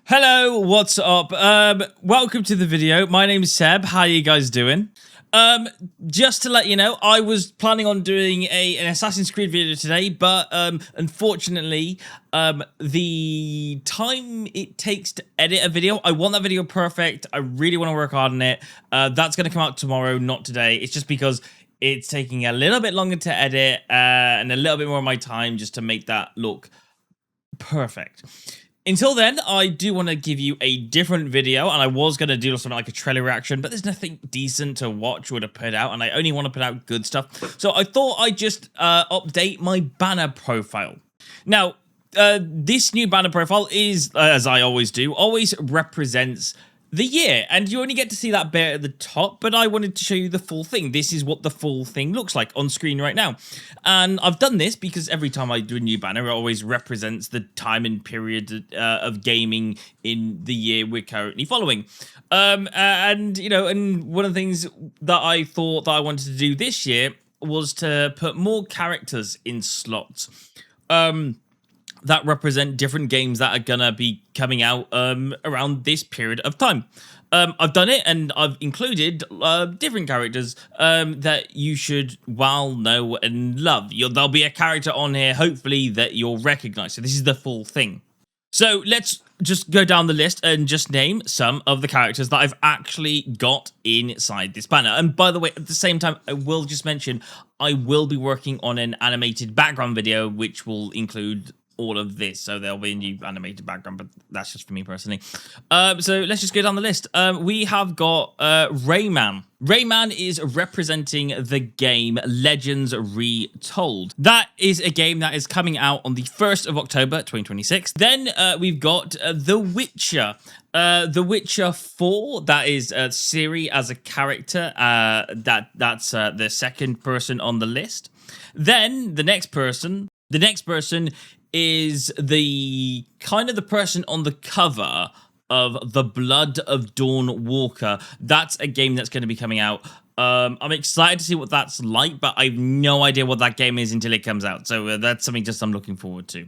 Hello, what's up? Welcome to the video. My name is Seb. How you guys doing? Just to let you know, I was planning on doing an Assassin's Creed video today, but unfortunately, the time it takes to edit a video, I want that video perfect. I really want to work hard on it. That's going to come out tomorrow, not today. It's just because it's taking a little bit longer to edit and a little bit more of my time just to make that look perfect. Until then, I do want to give you a different video, and I was going to do something like a trailer reaction, but there's nothing decent to watch or to put out, and I only want to put out good stuff. So I thought I'd just update my banner profile. Now, this new banner profile is, as I always do, always represents the year, and you only get to see that bit at the top, but I wanted to show you the full thing. This is what the full thing looks like on screen right now, and I've done this because every time I do a new banner, it always represents the time and period of gaming in the year we're currently following. And you know, and one of the things that I thought that I wanted to do this year was to put more characters in slots. That represent different games that are gonna be coming out around this period of time. I've done it, and I've included different characters that you should well know and love. There'll be a character on here, hopefully, that you'll recognize. So this is the full thing. So let's just go down the list and just name some of the characters that I've actually got inside this banner. And by the way, at the same time, I will just mention I will be working on an animated background video, which will include all of this, so there'll be a new animated background, but that's just for me personally. So let's just go down the list. We have got Rayman. Rayman is representing the game Legends Retold. That is a game that is coming out on the 1st of October 2026. Then we've got The Witcher. The Witcher 4, that is Ciri as a character. That's the second person on the list. Then the next person is the kind of the person on the cover of the Blood of Dawnwalker. That's a game that's going to be coming out. I'm excited to see what that's like, but I have no idea what that game is until it comes out. So that's something just I'm looking forward to.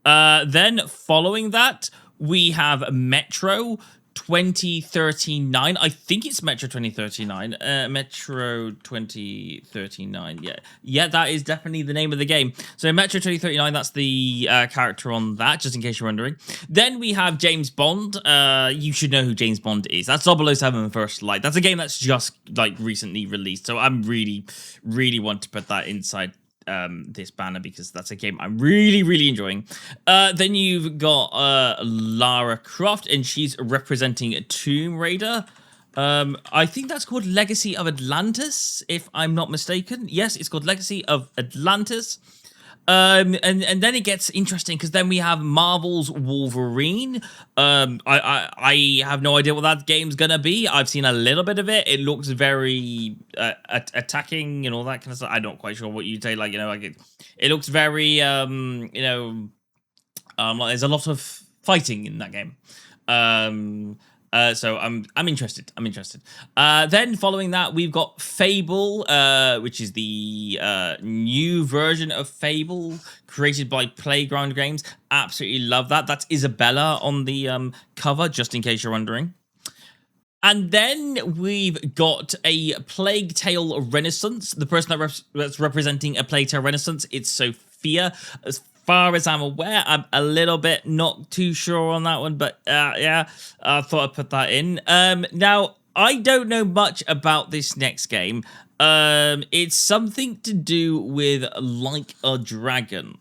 Then following that, we have Metro 2039. I think it's Metro 2039. Metro 2039. Yeah, that is definitely the name of the game. So Metro 2039, that's the character on that, just in case you're wondering. Then we have James Bond. You should know who James Bond is. That's 007 First Light. That's a game that's just like recently released. So I'm really want to put that inside this banner because that's a game I'm really enjoying. Then you've got Lara Croft, and she's representing a Tomb Raider. I think that's called Legacy of Atlantis, if I'm not mistaken. Yes, it's called Legacy of Atlantis. And then it gets interesting because then we have Marvel's Wolverine. I have no idea what that game's gonna be. I've seen a little bit of it. It looks very attacking and all that kind of stuff. I'm not quite sure what you'd say. Like, you know, like it looks very like there's a lot of fighting in that game. So I'm interested. Then following that, we've got Fable, which is the new version of Fable created by Playground Games. Absolutely love that. That's Isabella on the cover, just in case you're wondering. And then we've got a Plague Tale Renaissance. The person that's representing a Plague Tale Renaissance, it's Sophia. As far as I'm aware, I'm a little bit not too sure on that one, but yeah, I thought I'd put that in. Now, I don't know much about this next game. It's something to do with Like a Dragon,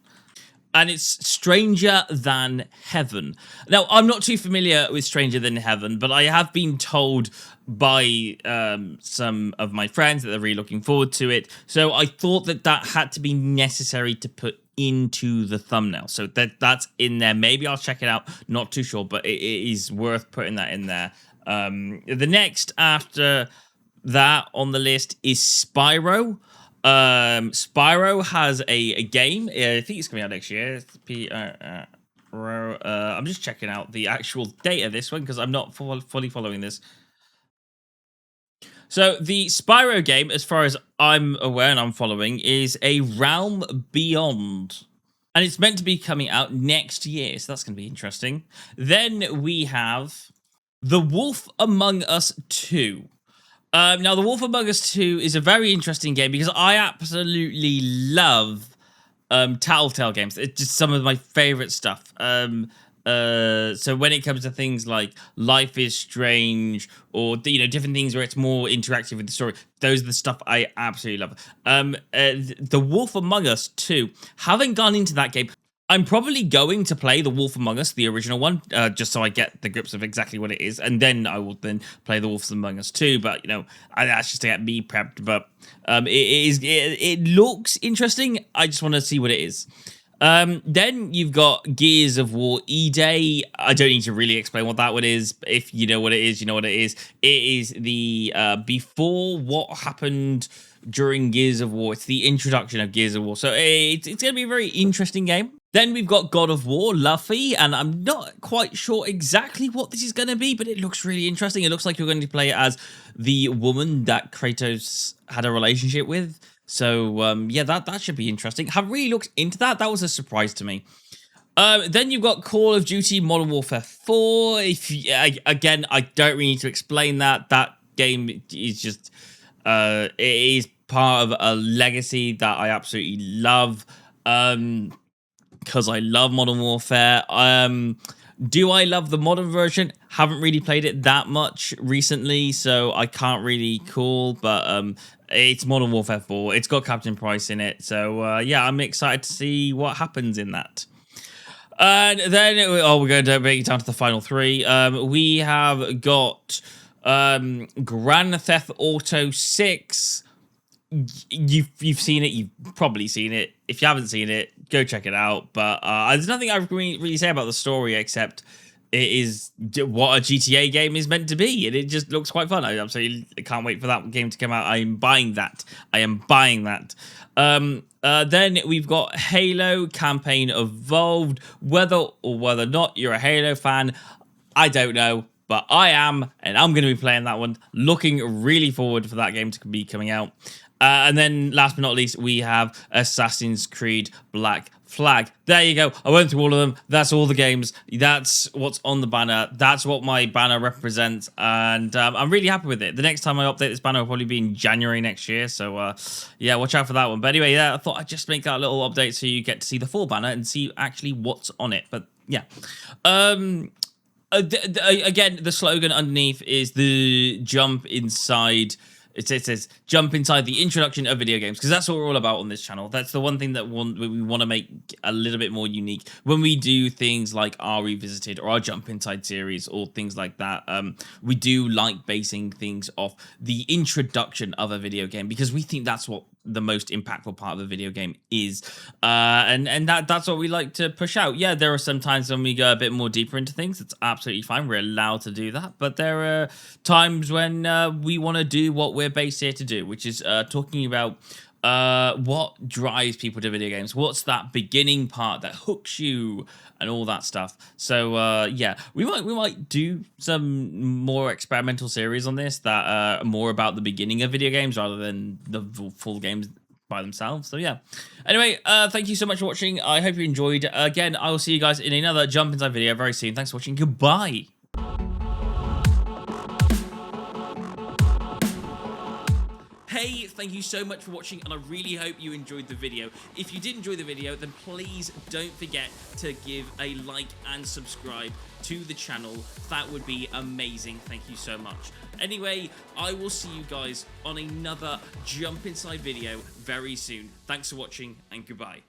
and it's Stranger Than Heaven. Now, I'm not too familiar with Stranger Than Heaven, but I have been told by some of my friends that they're really looking forward to it. So I thought that had to be necessary to put into the thumbnail. So that's in there. Maybe I'll check it out. Not too sure, but it is worth putting that in there. The next after that on the list is Spyro. Spyro has a game. I think it's coming out next year. I'm just checking out the actual date of this one because I'm not fully following this. So the Spyro game, as far as I'm aware and I'm following, is A Realm Beyond. and it's meant to be coming out next year, so that's going to be interesting. Then we have The Wolf Among Us 2. Now, The Wolf Among Us 2 is a very interesting game because I absolutely love Telltale games. It's just some of my favorite stuff. So when it comes to things like Life is Strange or different things where it's more interactive with the story, those are the stuff I absolutely love. The Wolf Among Us 2, haven't gone into that game. I'm probably going to play The Wolf Among Us, the original one, just so I get the grips of exactly what it is, and then I will then play The Wolf Among Us 2. But that's just to get me prepped. But it looks interesting. I just want to see what it is. Then you've got Gears of War E-Day. I don't need to really explain what that one is. If you know what it is, you know what it is. It is the before what happened during Gears of War. It's the introduction of Gears of War. So it's going to be a very interesting game. Then we've got God of War, Luffy, and I'm not quite sure exactly what this is going to be, but it looks really interesting. It looks like you're going to play it as the woman that Kratos had a relationship with. So, yeah, that should be interesting. Haven't really looked into that. That was a surprise to me. Then you've got Call of Duty Modern Warfare 4. Again, I don't really need to explain that. That game is just, it is part of a legacy that I absolutely love. Because I love Modern Warfare. Do I love the modern version? Haven't really played it that much recently, so I can't really call, but it's Modern Warfare 4. It's got Captain Price in it, so yeah, I'm excited to see what happens in that. And then, we're going to break it down to the final three. We have got Grand Theft Auto 6. You've seen it. You've probably seen it. If you haven't seen it, go check it out. But there's nothing I really say about the story except it is what a GTA game is meant to be, and it just looks quite fun. I absolutely can't wait for that game to come out. I am buying that. I am buying that. Then we've got Halo Campaign Evolved. Whether or not you're a Halo fan, I don't know. But I am, and I'm going to be playing that one. Looking really forward for that game to be coming out. And then, last but not least, we have Assassin's Creed Black Flag. There you go. I went through all of them. That's all the games. That's what's on the banner. That's what my banner represents. And I'm really happy with it. The next time I update this banner will probably be in January next year. So, yeah, watch out for that one. But anyway, yeah, I thought I'd just make that little update so you get to see the full banner and see actually what's on it. But, yeah. Again, the slogan underneath is the jump inside. It says jump inside the introduction of video games, because that's what we're all about on this channel. That's the one thing that we want to make a little bit more unique when we do things like our Revisited or our Jump Inside series or things like that. We do like basing things off the introduction of a video game because we think that's what the most impactful part of a video game is, and that's what we like to push out. Yeah, there are some times when we go a bit more deeper into things. It's absolutely fine. We're allowed to do that, but there are times when we want to do what we're based here to do, which is talking about what drives people to video games. What's that beginning part that hooks you and all that stuff. So yeah, we might do some more experimental series on this that are more about the beginning of video games rather than the full games by themselves. So yeah, anyway, thank you so much for watching. I hope you enjoyed. Again, I will see you guys in another Jump Inside video very soon. Thanks for watching. Goodbye. Hey, thank you so much for watching, and I really hope you enjoyed the video. If you did enjoy the video, then please don't forget to give a like and subscribe to the channel. That would be amazing. Thank you so much. Anyway, I will see you guys on another Jump Inside video very soon. Thanks for watching, and goodbye.